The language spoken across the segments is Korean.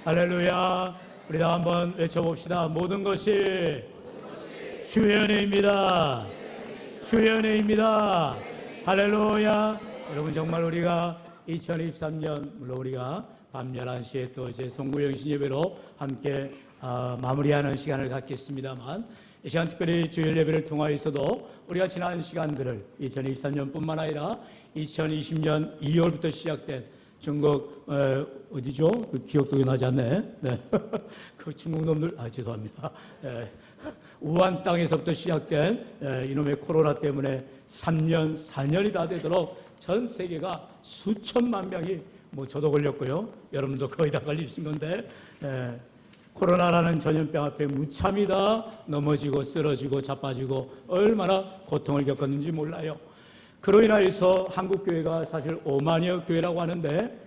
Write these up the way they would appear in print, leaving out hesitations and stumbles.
할렐루야. 우리 다 한번 외쳐봅시다. 모든 것이 주의 은혜입니다. 주의 은혜입니다. 할렐루야. 여러분, 정말 우리가 2023년 물론 우리가 밤 11시에 또 이제 송구영신 예배로 함께 마무리하는 시간을 갖겠습니다만, 이 시간 특별히 주일 예배를 통하여서도 우리가 지난 시간들을 2023년뿐만 아니라 2020년 2월부터 시작된 중국 어디죠? 그 기억도 나지 않네. 네. 그 중국 놈들 죄송합니다. 우한 땅에서부터 시작된 이놈의 코로나 때문에 3년 4년이 다 되도록 전 세계가 수천만 명이 저도 걸렸고요. 여러분도 거의 다 걸리신 건데 코로나라는 전염병 앞에 무참히 다 넘어지고 쓰러지고 자빠지고 얼마나 고통을 겪었는지 몰라요. 그로 인하여서 한국교회가 사실 5만여 교회라고 하는데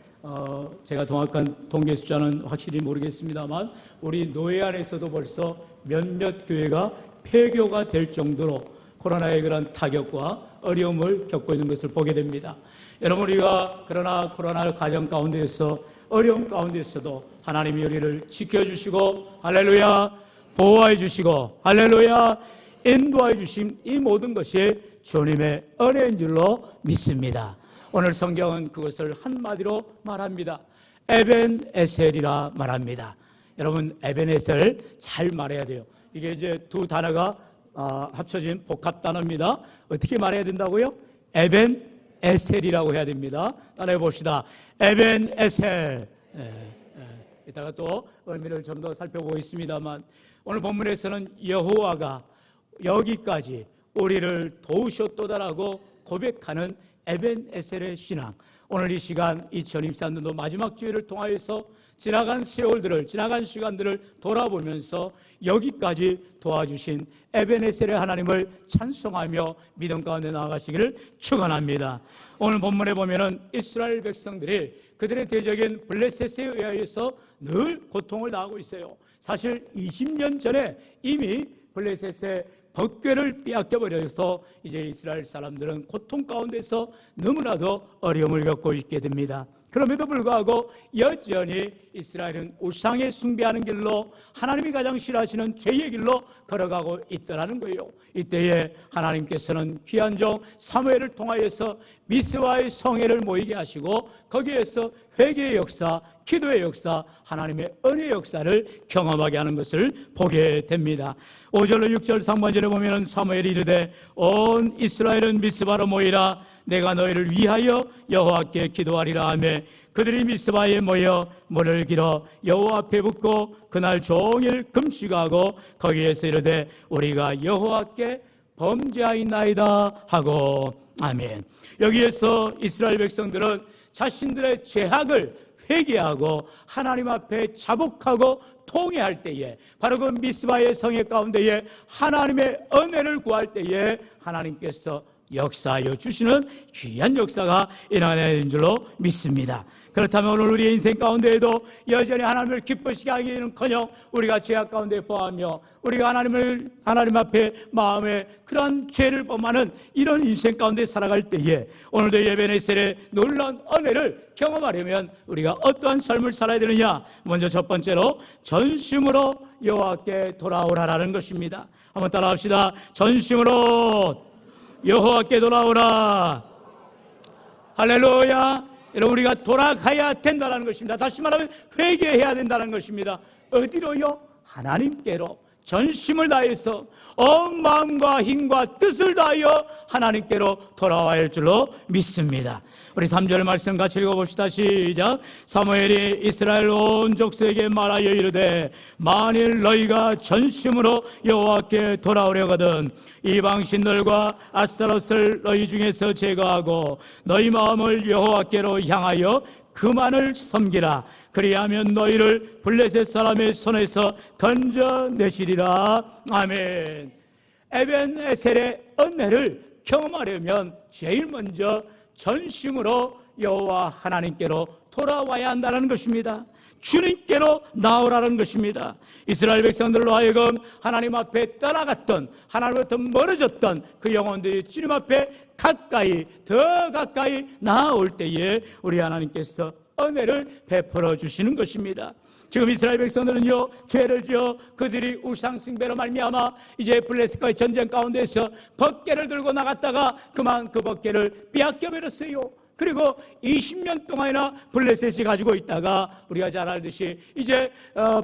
제가 정확한 통계 숫자는 확실히 모르겠습니다만 우리 노예 안에서도 벌써 몇몇 교회가 폐교가 될 정도로 코로나의 그런 타격과 어려움을 겪고 있는 것을 보게 됩니다. 여러분, 우리가 그러나 코로나 과정 가운데에서 어려움 가운데에서도 하나님이 우리를 지켜주시고 할렐루야 보호해 주시고 할렐루야 인도해 주신 이 모든 것이 주님의 은혜인 줄로 믿습니다. 오늘 성경은 그것을 한마디로 말합니다. 에벤에셀이라 말합니다. 여러분, 에벤에셀 잘 말해야 돼요. 이게 이제 두 단어가 합쳐진 복합 단어입니다. 어떻게 말해야 된다고요? 에벤에셀이라고 해야 됩니다. 따라해 봅시다. 에벤에셀. 이따가 또 의미를 좀 더 살펴보겠습니다만, 오늘 본문에서는 여호와가 여기까지 우리를 도우셨도다라고 고백하는 에벤에셀의 신앙, 오늘 이 시간 2023년도 마지막 주일을 통하여서 지나간 세월들을, 지나간 시간들을 돌아보면서 여기까지 도와주신 에벤에셀의 하나님을 찬송하며 믿음 가운데 나아가시기를 축원합니다. 오늘 본문에 보면은 이스라엘 백성들이 그들의 대적인 블레셋에 의하여서 늘 고통을 당하고 있어요. 사실 20년 전에 이미 블레셋의 법궤를 빼앗겨버려서 이제 이스라엘 사람들은 고통 가운데서 너무나도 어려움을 겪고 있게 됩니다. 그럼에도 불구하고 여전히 이스라엘은 우상에 숭배하는 길로, 하나님이 가장 싫어하시는 죄의 길로 걸어가고 있더라는 거예요. 이때에 하나님께서는 귀한 종 사무엘을 통하여서 미스바의 성회를 모이게 하시고 거기에서 회개의 역사, 기도의 역사, 하나님의 은혜의 역사를 경험하게 하는 것을 보게 됩니다. 5절로 6절 상반절에 보면 사무엘이 이르되 온 이스라엘은 미스바로 모이라. 내가 너희를 위하여 여호와께 기도하리라 하며 그들이 미스바에 모여 문을 길어 여호와 앞에 붙고 그날 종일 금식하고 거기에서 이르되 우리가 여호와께 범죄하였나이다 하고. 아멘. 여기에서 이스라엘 백성들은 자신들의 죄악을 회개하고 하나님 앞에 자복하고 통회할 때에, 바로 그 미스바의 성회 가운데에 하나님의 은혜를 구할 때에 하나님께서 역사하여 주시는 귀한 역사가 일어나는 줄로 믿습니다. 그렇다면 오늘 우리의 인생 가운데에도 여전히 하나님을 기쁘시게 하기는커녕 우리가 죄악 가운데 범하며 우리가 하나님 앞에 마음에 그러한 죄를 범하는 이런 인생 가운데 살아갈 때에 오늘도 에벤에셀의 놀라운 은혜를 경험하려면 우리가 어떠한 삶을 살아야 되느냐? 먼저 첫 번째로 전심으로 여호와께 돌아오라라는 것입니다. 한번 따라합시다. 전심으로 여호와께 돌아오라. 할렐루야. 여러분, 우리가 돌아가야 된다는 것입니다. 다시 말하면 회개해야 된다는 것입니다. 어디로요? 하나님께로 전심을 다해서 온 마음과 힘과 뜻을 다하여 하나님께로 돌아와야 할 줄로 믿습니다. 우리 3절 말씀 같이 읽어봅시다. 시작. 사무엘이 이스라엘 온 족속에게 말하여 이르되 만일 너희가 전심으로 여호와께 돌아오려거든 이방신들과 아스타롯을 너희 중에서 제거하고 너희 마음을 여호와께로 향하여 그만을 섬기라. 그리하면 너희를 블레셋 사람의 손에서 건져내시리라. 아멘. 에벤에셀의 은혜를 경험하려면 제일 먼저 전심으로 여호와 하나님께로 돌아와야 한다는 것입니다. 주님께로 나오라는 것입니다. 이스라엘 백성들로 하여금 하나님 앞에 떠나갔던, 하나님으로부터 멀어졌던 그 영혼들이 주님 앞에 가까이, 더 가까이 나아올 때에 우리 하나님께서 은혜를 베풀어 주시는 것입니다. 지금 이스라엘 백성들은요, 죄를 지어 그들이 우상 숭배로 말미암아 이제 블레셋과의 전쟁 가운데서 번개를 들고 나갔다가 그만 그 번개를 빼앗겨 버렸어요. 그리고 20년 동안이나 블레셋이 가지고 있다가 우리가 잘 알듯이 이제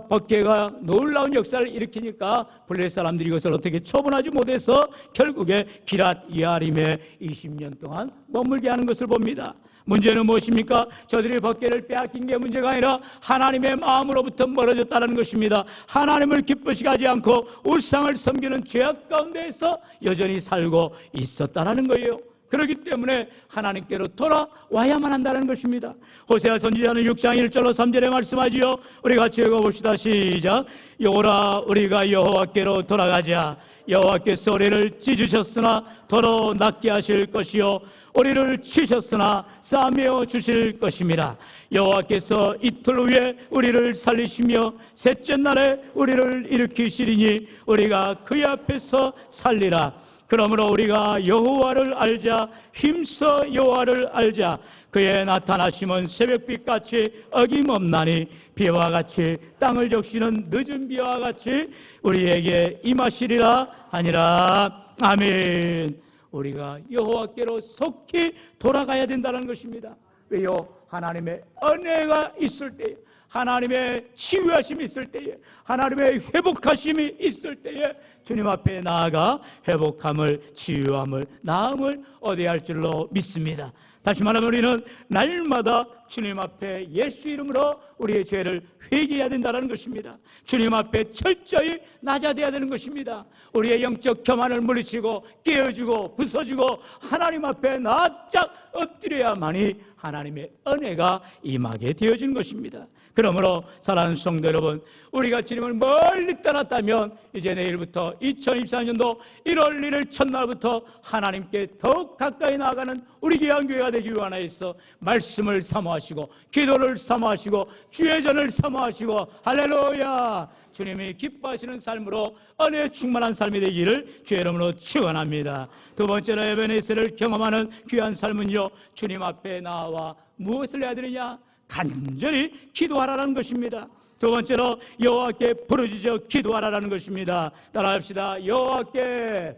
번개가 놀라운 역사를 일으키니까 블레셋 사람들이 이것을 어떻게 처분하지 못해서 결국에 기랏 이아림에 20년 동안 머물게 하는 것을 봅니다. 문제는 무엇입니까? 저들이 번개를 빼앗긴 게 문제가 아니라 하나님의 마음으로부터 멀어졌다는 것입니다. 하나님을 기쁘시게 하지 않고 우상을 섬기는 죄악 가운데에서 여전히 살고 있었다는 거예요. 그렇기 때문에 하나님께로 돌아와야만 한다는 것입니다. 호세아 선지자는 6장 1절로 3절에 말씀하지요. 우리 같이 읽어봅시다. 시작. 오라 우리가 여호와께로 돌아가자. 여호와께서 우리를 찢으셨으나 더러 낫게 하실 것이요 우리를 치셨으나 싸매어 주실 것입니다. 여호와께서 이틀 후에 우리를 살리시며 셋째 날에 우리를 일으키시리니 우리가 그의 앞에서 살리라. 그러므로 우리가 여호와를 알자. 힘써 여호와를 알자. 그의 나타나심은 새벽빛같이 어김없나니 비와 같이 땅을 적시는 늦은 비와 같이 우리에게 임하시리라 하니라. 아멘. 우리가 여호와께로 속히 돌아가야 된다는 것입니다. 왜요? 하나님의 은혜가 있을 때에, 하나님의 치유하심이 있을 때에, 하나님의 회복하심이 있을 때에 주님 앞에 나아가 회복함을, 치유함을, 나음을 얻어야 할 줄로 믿습니다. 다시 말하면 우리는 날마다 주님 앞에 예수 이름으로 우리의 죄를 회개해야 된다는 것입니다. 주님 앞에 철저히 낮아져야 되는 것입니다. 우리의 영적 교만을 물리치고 깨어지고 부서지고 하나님 앞에 납작 엎드려야만이 하나님의 은혜가 임하게 되어지는 것입니다. 그러므로 사랑하는 성도 여러분, 우리가 주님을 멀리 떠났다면 이제 내일부터 2024년도 1월 1일 첫날부터 하나님께 더욱 가까이 나아가는 우리 귀한교회가 되기 위하여서 말씀을 사모하시고 기도를 사모하시고 주의 전을 사모하시고 할렐루야, 주님이 기뻐하시는 삶으로 은혜에 충만한 삶이 되기를 주의 이름으로 축원합니다. 두 번째로 에베네셀을 경험하는 귀한 삶은요, 주님 앞에 나와 무엇을 해야 되느냐? 간절히 기도하라는 것입니다. 두 번째로 여호와께 부르짖어 기도하라는 것입니다. 따라합시다. 여호와께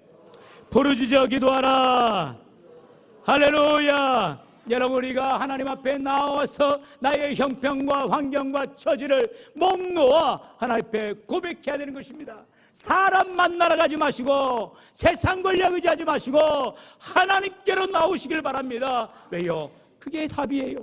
부르짖어 기도하라. 할렐루야. 여러분, 우리가 하나님 앞에 나와서 나의 형편과 환경과 처지를 목 놓아 하나님 앞에 고백해야 되는 것입니다. 사람 만나러 가지 마시고 세상 권력 의지하지 마시고 하나님께로 나오시길 바랍니다. 왜요? 그게 답이에요.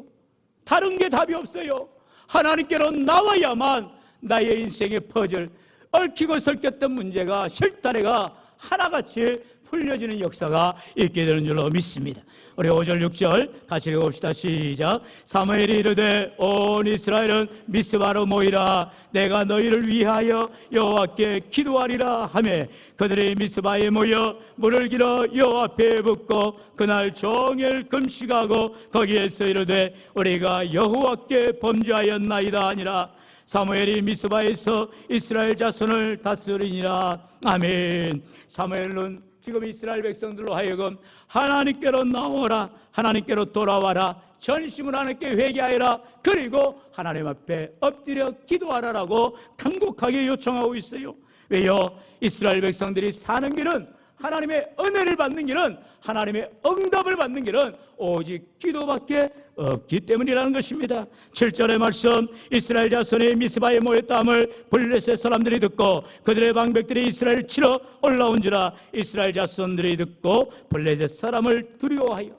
다른 게 답이 없어요. 하나님께로 나와야만 나의 인생의 퍼즐, 얽히고 설켰던 문제가, 실타래가 하나같이 풀려지는 역사가 있게 되는 줄로 믿습니다. 우리 5절 6절 같이 읽어봅시다. 시작. 사무엘이 이르되 온 이스라엘은 미스바로 모이라. 내가 너희를 위하여 여호와께 기도하리라 하매 그들이 미스바에 모여 물을 길어 여호와 앞에 붓고 그날 종일 금식하고 거기에서 이르되 우리가 여호와께 범죄하였나이다 하니라. 사무엘이 미스바에서 이스라엘 자손을 다스리니라. 아멘. 사무엘은 지금 이스라엘 백성들로 하여금 하나님께로 나오라, 하나님께로 돌아와라, 전심으로 하나님께 회개하여라, 그리고 하나님 앞에 엎드려 기도하라라고 간곡하게 요청하고 있어요. 왜요? 이스라엘 백성들이 사는 길은, 하나님의 은혜를 받는 길은, 하나님의 응답을 받는 길은 오직 기도밖에 없기 때문이라는 것입니다. 7절의 말씀, 이스라엘 자손이 미스바에 모였다함을 블레셋 사람들이 듣고 그들의 방백들이 이스라엘 치러 올라온지라. 이스라엘 자손들이 듣고 블레셋 사람을 두려워하여.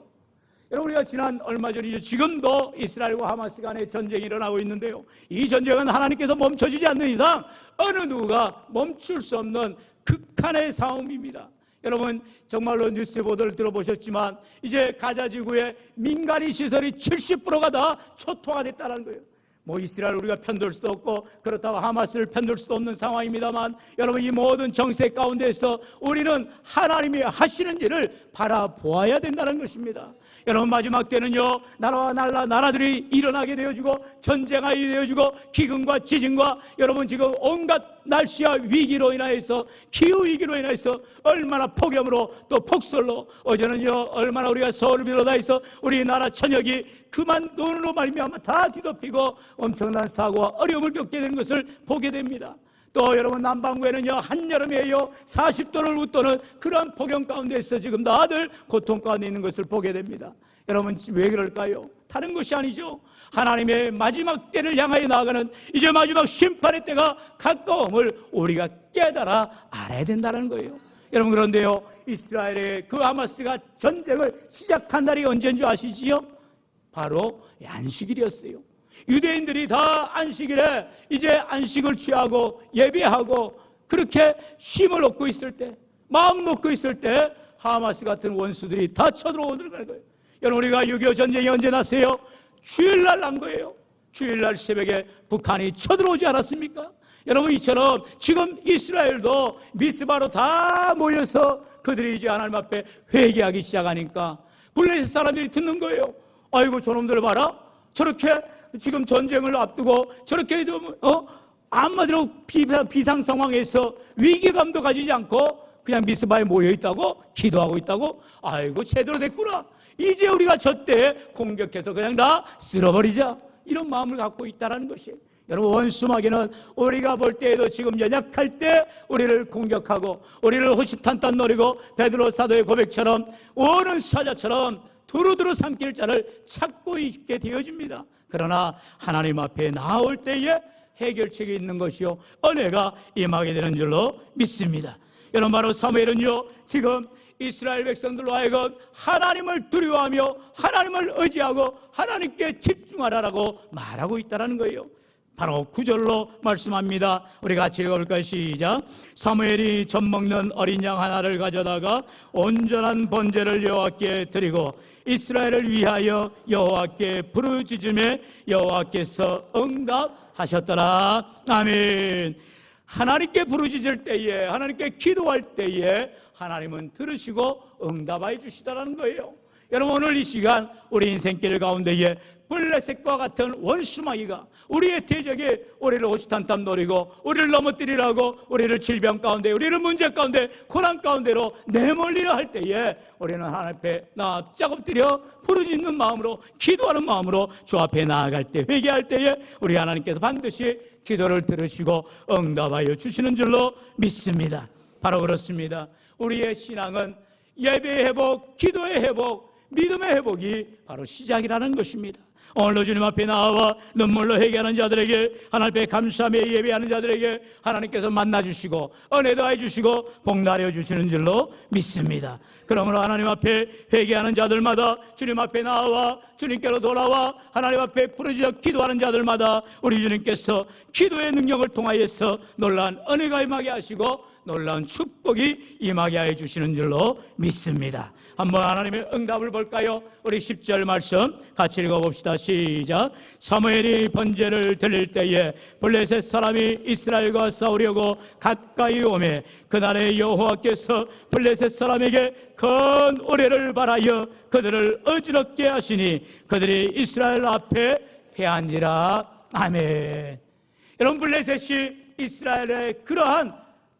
여러분, 우리가 지난 얼마 전이죠. 지금도 이스라엘과 하마스 간의 전쟁이 일어나고 있는데요, 이 전쟁은 하나님께서 멈춰지지 않는 이상 어느 누구가 멈출 수 없는 극한의 싸움입니다. 여러분, 정말로 뉴스 보도를 들어보셨지만 이제 가자 지구의 민간인 시설이 70%가 다 초토화 됐다는 거예요. 뭐 이스라엘 우리가 편들 수도 없고 그렇다고 하마스를 편들 수도 없는 상황입니다만, 여러분, 이 모든 정세 가운데서 우리는 하나님이 하시는 일을 바라보아야 된다는 것입니다. 여러분, 마지막 때는요, 나라와 나라들이 일어나게 되어지고 전쟁하게 되어지고 기근과 지진과 여러분 지금 온갖 날씨와 위기로 인하여서 기후위기로 인하여서 얼마나 폭염으로 또 폭설로 어제는요 얼마나 우리가 서울을 비롯해서 우리나라 전역이 그만 돈으로 말미암아 다 뒤덮이고 엄청난 사고와 어려움을 겪게 되는 것을 보게 됩니다. 또 여러분 남반구에는요 한여름에요 40도를 웃도는 그런 폭염 가운데서 지금 다들 고통 가운데 있는 것을 보게 됩니다. 여러분 왜 그럴까요? 다른 것이 아니죠. 하나님의 마지막 때를 향하여 나아가는 이제 마지막 심판의 때가 가까움을 우리가 깨달아 알아야 된다는 거예요. 여러분, 그런데요 이스라엘의 그 하마스가 전쟁을 시작한 날이 언제인 줄 아시지요? 바로 안식일이었어요. 유대인들이 다 안식일에 이제 안식을 취하고 예배하고 그렇게 쉼을 얻고 있을 때, 마음 놓고 있을 때 하마스 같은 원수들이 다 쳐들어오는 거예요. 여러분, 우리가 6.25 전쟁이 언제 났어요? 주일날 난 거예요. 주일날 새벽에 북한이 쳐들어오지 않았습니까? 여러분, 이처럼 지금 이스라엘도 미스바로 다 모여서 그들이 이제 하나님 앞에 회개하기 시작하니까 블레셋 사람들이 듣는 거예요. 아이고 저놈들 봐라, 저렇게 지금 전쟁을 앞두고 저렇게 좀 한마디로 비상 상황에서 위기감도 가지지 않고 그냥 미스바에 모여 있다고, 기도하고 있다고. 아이고 제대로 됐구나, 이제 우리가 저때 공격해서 그냥 다 쓸어버리자, 이런 마음을 갖고 있다는 것이에요. 여러분, 원수마귀는 우리가 볼 때에도 지금 연약할 때 우리를 공격하고 우리를 호시탄탄 노리고 베드로 사도의 고백처럼 오는 사자처럼 두루두루 삼킬 자를 찾고 있게 되어집니다. 그러나 하나님 앞에 나올 때에 해결책이 있는 것이요 은혜가 임하게 되는 줄로 믿습니다. 여러분, 바로 사무엘은요 지금 이스라엘 백성들로 하여금 하나님을 두려워하며 하나님을 의지하고 하나님께 집중하라고 말하고 있다는 거예요. 바로 9절로 말씀합니다. 우리 같이 읽어볼까요? 시작. 사무엘이 젖 먹는 어린 양 하나를 가져다가 온전한 번제를 여호와께 드리고 이스라엘을 위하여 여호와께 부르짖음에 여호와께서 응답하셨더라. 아멘. 하나님께 부르짖을 때에, 하나님께 기도할 때에 하나님은 들으시고 응답해 주시다라는 거예요. 여러분, 오늘 이 시간 우리 인생길 가운데에 블레셋과 같은 원수마귀가 우리의 대적에 우리를 호시탄탄 노리고 우리를 넘어뜨리라고 우리를 질병 가운데, 우리를 문제 가운데, 고난 가운데로 내몰리려 할 때에 우리는 하나님 앞에 납작 엎드려 부르짖는 마음으로, 기도하는 마음으로 주 앞에 나아갈 때, 회개할 때에 우리 하나님께서 반드시 기도를 들으시고 응답하여 주시는 줄로 믿습니다. 바로 그렇습니다. 우리의 신앙은 예배의 회복, 기도의 회복, 믿음의 회복이 바로 시작이라는 것입니다. 오늘도 주님 앞에 나와 눈물로 회개하는 자들에게, 하나님 앞에 감사하며 예배하는 자들에게 하나님께서 만나주시고 은혜 더해 주시고 복날해 주시는 줄로 믿습니다. 그러므로 하나님 앞에 회개하는 자들마다, 주님 앞에 나와 주님께로 돌아와 하나님 앞에 부르짖어 기도하는 자들마다 우리 주님께서 기도의 능력을 통하여서 놀라운 은혜가 임하게 하시고 놀라운 축복이 임하게 해 주시는 줄로 믿습니다. 한번 하나님의 응답을 볼까요? 우리 10절 말씀 같이 읽어봅시다. 시작. 사무엘이 번제를 드릴 때에 블레셋 사람이 이스라엘과 싸우려고 가까이 오매 그날에 여호와께서 블레셋 사람에게 큰 우레를 발하여 그들을 어지럽게 하시니 그들이 이스라엘 앞에 패한지라. 아멘. 여러분, 블레셋이 이스라엘의 그러한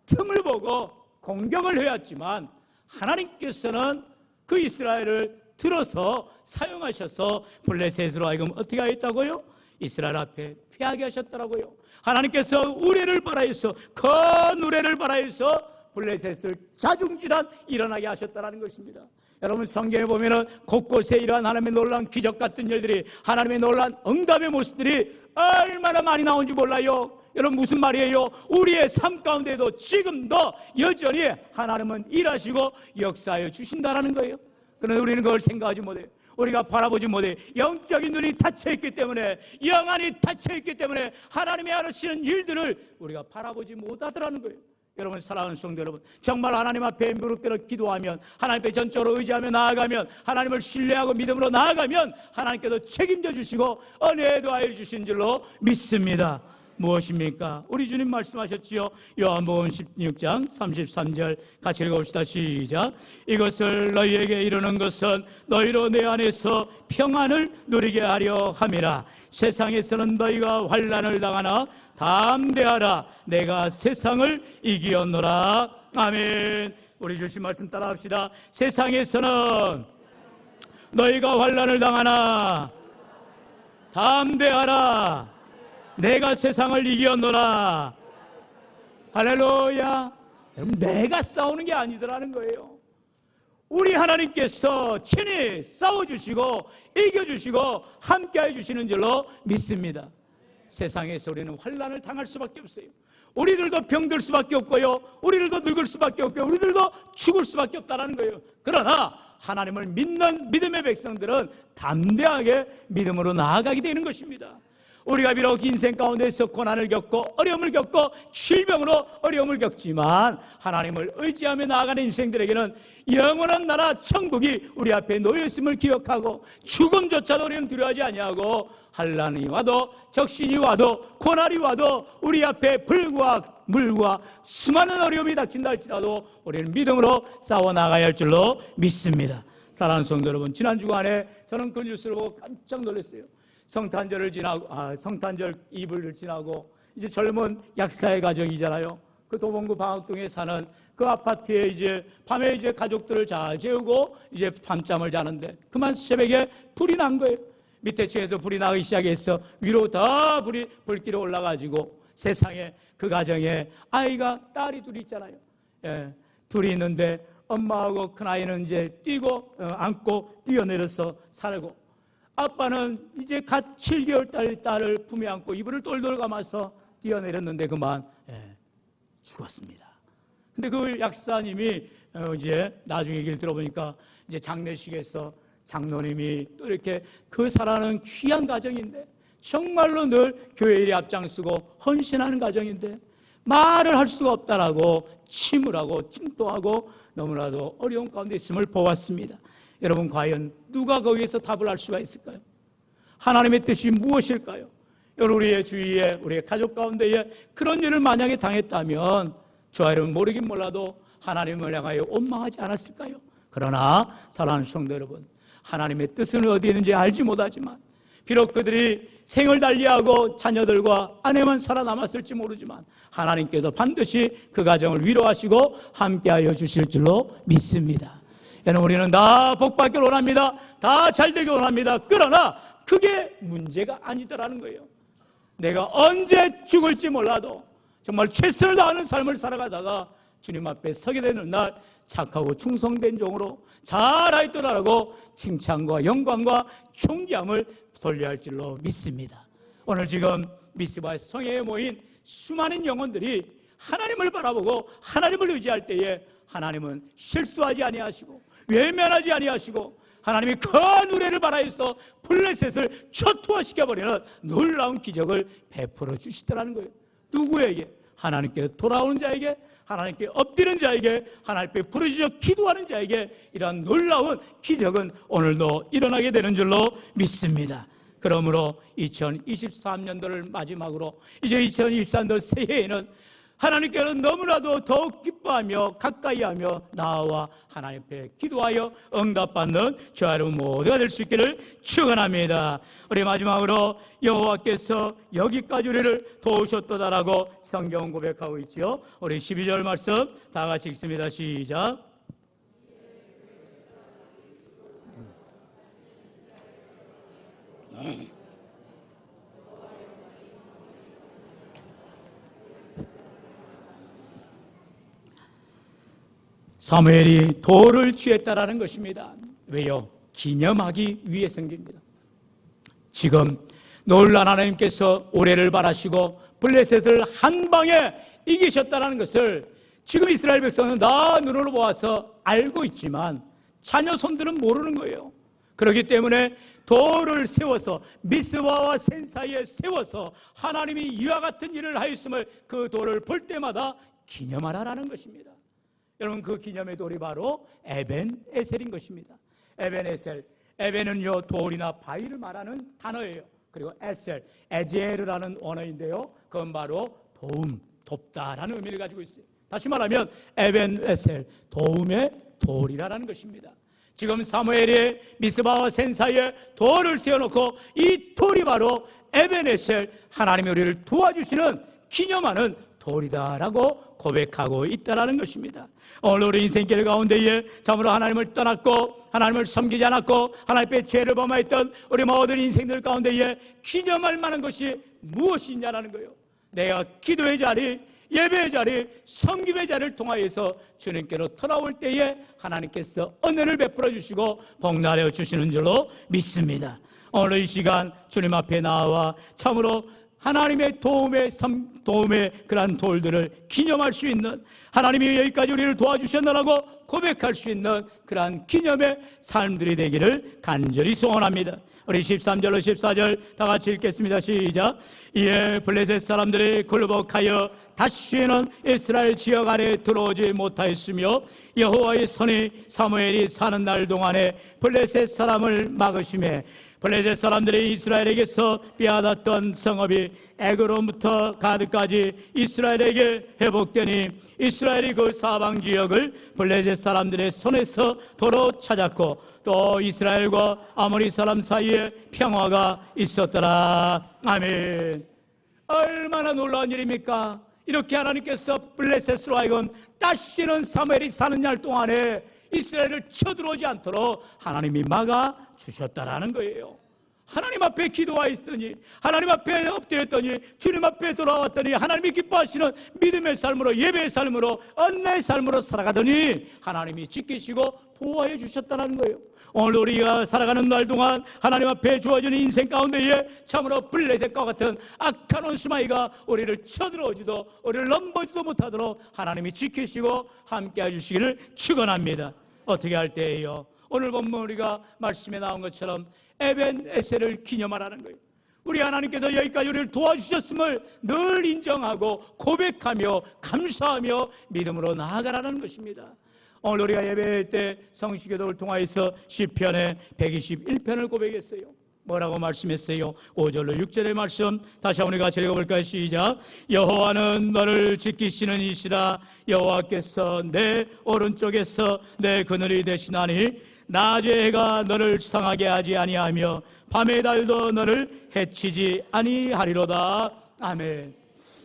틈을 보고 공격을 해왔지만 하나님께서는 그 이스라엘을 들어서 사용하셔서 블레셋으로 하여금 어떻게 하였다고요? 이스라엘 앞에 패하게 하셨더라고요. 하나님께서 우레를 발하여서, 큰 우레를 발하여서 블레셋을 자중질환 일어나게 하셨다는 것입니다. 여러분, 성경에 보면은 곳곳에 이러한 하나님의 놀라운 기적 같은 일들이, 하나님의 놀라운 응답의 모습들이 얼마나 많이 나온지 몰라요. 여러분, 무슨 말이에요? 우리의 삶 가운데도 지금도 여전히 하나님은 일하시고 역사하여 주신다는 거예요. 그런데 우리는 그걸 생각하지 못해요. 우리가 바라보지 못해요. 영적인 눈이 닫혀있기 때문에, 영안이 닫혀있기 때문에 하나님이 하시는 일들을 우리가 바라보지 못하더라는 거예요. 여러분, 사랑하는 성도 여러분, 정말 하나님 앞에 무릎 꿇어 기도하면, 하나님 앞에 전적으로 의지하며 나아가면, 하나님을 신뢰하고 믿음으로 나아가면 하나님께서 책임져 주시고 은혜도 하여 주신 줄로 믿습니다. 무엇입니까? 우리 주님 말씀하셨지요. 요한복음 16장 33절 같이 읽어봅시다. 시작. 이것을 너희에게 이르는 것은 너희로 내 안에서 평안을 누리게 하려 함이라. 세상에서는 너희가 환난을 당하나 담대하라. 내가 세상을 이기었노라. 아멘. 우리 주신 말씀 따라합시다. 세상에서는 너희가 환난을 당하나 담대하라. 내가 세상을 이기었노라. 할렐루야. 여러분, 내가 싸우는 게 아니더라는 거예요. 우리 하나님께서 친히 싸워주시고 이겨주시고 함께해 주시는 줄로 믿습니다. 세상에서 우리는 환난을 당할 수밖에 없어요. 우리들도 병들 수밖에 없고요, 우리들도 늙을 수밖에 없고요, 우리들도 죽을 수밖에 없다는 거예요. 그러나 하나님을 믿는 믿음의 백성들은 담대하게 믿음으로 나아가게 되는 것입니다. 우리가 비록 인생 가운데서 고난을 겪고 어려움을 겪고 질병으로 어려움을 겪지만 하나님을 의지하며 나아가는 인생들에게는 영원한 나라 천국이 우리 앞에 놓여있음을 기억하고 죽음조차도 우리는 두려워하지 아니하고 환난이 와도 적신이 와도 고난이 와도 우리 앞에 불과 물과 수많은 어려움이 닥친다 할지라도 우리는 믿음으로 싸워나가야 할 줄로 믿습니다. 사랑하는 성도 여러분, 지난 주간에 저는 그 뉴스를 보고 깜짝 놀랐어요. 성탄절을 지나고 성탄절 이브를 지나고 이제 젊은 약사의 가정이잖아요. 그 도봉구 방학동에 사는 그 아파트에 이제 밤에 이제 가족들을 잘 재우고 이제 밤잠을 자는데 그만 새벽에 불이 난 거예요. 밑에 층에서 불이 나기 시작해서 위로 다 불길이 올라가지고 세상에 그 가정에 아이가 딸이 둘이 있잖아요. 예, 둘이 있는데 엄마하고 큰아이는 이제 뛰고 안고 뛰어내려서 살고 아빠는 이제 갓 7개월짜리 딸을 품에 안고 이불을 똘똘 감아서 뛰어내렸는데 그만 죽었습니다. 근데 그 약사님이 이제 나중에 얘기를 들어보니까 이제 장례식에서 장로님이 또 이렇게 그 살아는 귀한 가정인데 정말로 늘 교회 일에 앞장서고 헌신하는 가정인데 말을 할 수가 없다라고 침울하고 침도하고 너무나도 어려운 가운데 있음을 보았습니다. 여러분, 과연 누가 거기에서 답을 할 수가 있을까요? 하나님의 뜻이 무엇일까요? 여러분, 우리의 주위에 우리의 가족 가운데에 그런 일을 만약에 당했다면 저와 여러분 모르긴 몰라도 하나님을 향하여 원망하지 않았을까요? 그러나 사랑하는 성도 여러분, 하나님의 뜻은 어디에 있는지 알지 못하지만 비록 그들이 생을 달리하고 자녀들과 아내만 살아남았을지 모르지만 하나님께서 반드시 그 가정을 위로하시고 함께하여 주실 줄로 믿습니다. 여러분, 우리는 다 복받기를 원합니다. 다 잘되길 원합니다. 그러나 그게 문제가 아니더라는 거예요. 내가 언제 죽을지 몰라도 정말 최선을 다하는 삶을 살아가다가 주님 앞에 서게 되는 날 착하고 충성된 종으로 잘하였더라라고 칭찬과 영광과 존귀함을 돌려야 할 줄로 믿습니다. 오늘 지금 미스바 성회에 모인 수많은 영혼들이 하나님을 바라보고 하나님을 의지할 때에 하나님은 실수하지 아니하시고 외면하지 아니하시고 하나님이 큰 우레를 바라해서 블레셋을 초토화시켜버리는 놀라운 기적을 베풀어 주시더라는 거예요. 누구에게? 하나님께 돌아오는 자에게, 하나님께 엎드리는 자에게, 하나님께 부르짖어 기도하는 자에게 이러한 놀라운 기적은 오늘도 일어나게 되는 줄로 믿습니다. 그러므로 2023년도를 마지막으로 이제 2023년도 새해에는 하나님께는 너무나도 더욱 기뻐하며 가까이하며 나와 하나님 앞에 기도하여 응답받는 저와 여러분 모두가 될 수 있기를 축원합니다. 우리 마지막으로 여호와께서 여기까지 우리를 도우셨도다라고 성경 고백하고 있지요. 우리 12절 말씀 다 같이 읽습니다. 시작. 사무엘이 돌을 취했다라는 것입니다. 왜요? 기념하기 위해서입니다. 지금 놀란 하나님께서 우레를 바라시고 블레셋을 한 방에 이기셨다는 것을 지금 이스라엘 백성은 다 눈으로 보아서 알고 있지만 자녀 손들은 모르는 거예요. 그렇기 때문에 돌을 세워서 미스바와 센 사이에 세워서 하나님이 이와 같은 일을 하였음을 그 돌을 볼 때마다 기념하라는 것입니다. 여러분, 그 기념의 돌이 바로 에벤에셀인 것입니다. 에벤에셀, 에벤은요 돌이나 바위를 말하는 단어예요. 그리고 에셀, 에제르라는 원어인데요, 그건 바로 도움, 돕다라는 의미를 가지고 있어요. 다시 말하면 에벤 에셀, 도움의 돌이라는 것입니다. 지금 사무엘이 미스바와 센 사이에 돌을 세워놓고 이 돌이 바로 에벤 에셀, 하나님이 우리를 도와주시는 기념하는 돌이다라고 고백하고 있다는 것입니다. 오늘 우리 인생길 가운데에 참으로 하나님을 떠났고 하나님을 섬기지 않았고 하나님 앞에 죄를 범하였던 우리 모든 인생들 가운데에 기념할 만한 것이 무엇이 있냐라는 거예요. 내가 기도의 자리, 예배의 자리, 섬김의 자리를 통하여서 주님께로 돌아올 때에 하나님께서 은혜를 베풀어 주시고 복날해 주시는 줄로 믿습니다. 오늘 이 시간 주님 앞에 나와 참으로 하나님의 도움의 그러한 돌들을 기념할 수 있는, 하나님이 여기까지 우리를 도와주셨느라고 고백할 수 있는 그러한 기념의 삶들이 되기를 간절히 소원합니다. 우리 13절로 14절 다 같이 읽겠습니다. 시작. 이에 블레셋 사람들이 굴복하여 다시는 이스라엘 지역 안에 들어오지 못하였으며 여호와의 손이 사무엘이 사는 날 동안에 블레셋 사람을 막으심에 블레셋 사람들이 이스라엘에게서 빼앗았던 성읍이 에그론부터 가드까지 이스라엘에게 회복되니 이스라엘이 그 사방 지역을 블레셋 사람들의 손에서 도로 찾았고 또 이스라엘과 아모리 사람 사이에 평화가 있었더라. 아멘. 얼마나 놀라운 일입니까? 이렇게 하나님께서 블레셋으로 하여금 다시는 사무엘이 사는 날 동안에 이스라엘을 쳐들어오지 않도록 하나님이 막아주셨다라는 거예요. 하나님 앞에 기도하였더니, 하나님 앞에 엎드렸더니, 주님 앞에 돌아왔더니 하나님이 기뻐하시는 믿음의 삶으로, 예배의 삶으로, 은혜의 삶으로 살아가더니 하나님이 지키시고 보호해 주셨다는 거예요. 오늘 우리가 살아가는 날 동안 하나님 앞에 주어지는 인생 가운데에 참으로 블레셋과 같은 악한 원수마귀가 우리를 쳐들어오지도 우리를 넘보지도 못하도록 하나님이 지키시고 함께 해주시기를 축원합니다. 어떻게 할 때예요? 오늘 본문 우리가 말씀에 나온 것처럼 에벤 에셀을 기념하라는 거예요. 우리 하나님께서 여기까지 우리를 도와주셨음을 늘 인정하고 고백하며 감사하며 믿음으로 나아가라는 것입니다. 오늘 우리가 예배 때 성식기도를 통하여서 시편의 121편을 고백했어요. 뭐라고 말씀했어요? 5절로 6절의 말씀 다시 한번 같이 읽어볼까요? 시작. 여호와는 너를 지키시는 이시라. 여호와께서 내 오른쪽에서 내 그늘이 되시나니 낮의 해가 너를 상하게 하지 아니하며 밤의 달도 너를 해치지 아니하리로다. 아멘.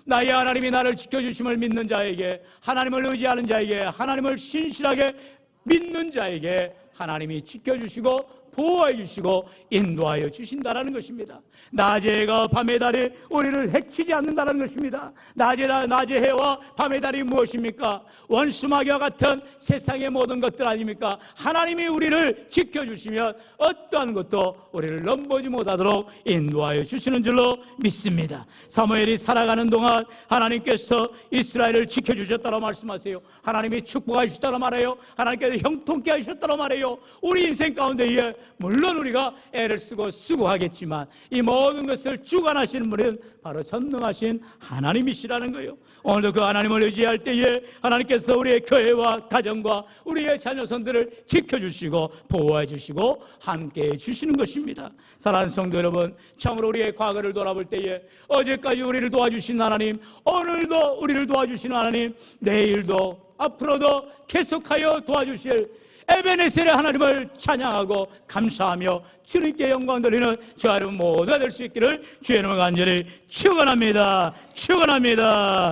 나의 하나님이 나를 지켜주심을 믿는 자에게, 하나님을 의지하는 자에게, 하나님을 신실하게 믿는 자에게 하나님이 지켜주시고 보호해 주시고 인도하여 주신다라는 것입니다. 낮의 해가 밤의 달이 우리를 해치지 않는다는 것입니다. 낮의 해와 밤의 달이 무엇입니까? 원수마귀와 같은 세상의 모든 것들 아닙니까? 하나님이 우리를 지켜주시면 어떠한 것도 우리를 넘보지 못하도록 인도하여 주시는 줄로 믿습니다. 사무엘이 살아가는 동안 하나님께서 이스라엘을 지켜주셨다고 말씀하세요. 하나님이 축복하셨다고 말해요. 하나님께서 형통케 하셨다고 말해요. 우리 인생 가운데에 물론 우리가 애를 쓰고 수고하겠지만 이 모든 것을 주관하시는 분은 바로 전능하신 하나님이시라는 거예요. 오늘도 그 하나님을 의지할 때에 하나님께서 우리의 교회와 가정과 우리의 자녀선들을 지켜주시고 보호해 주시고 함께해 주시는 것입니다. 사랑하는 성도 여러분, 참으로 우리의 과거를 돌아볼 때에 어제까지 우리를 도와주신 하나님, 오늘도 우리를 도와주시는 하나님, 내일도 앞으로도 계속하여 도와주실 에베네셀의 하나님을 찬양하고 감사하며 주님께 영광 돌리는 저 여러분 모두가 될 수 있기를 주의 이름으로 간절히 축원합니다. 축원합니다.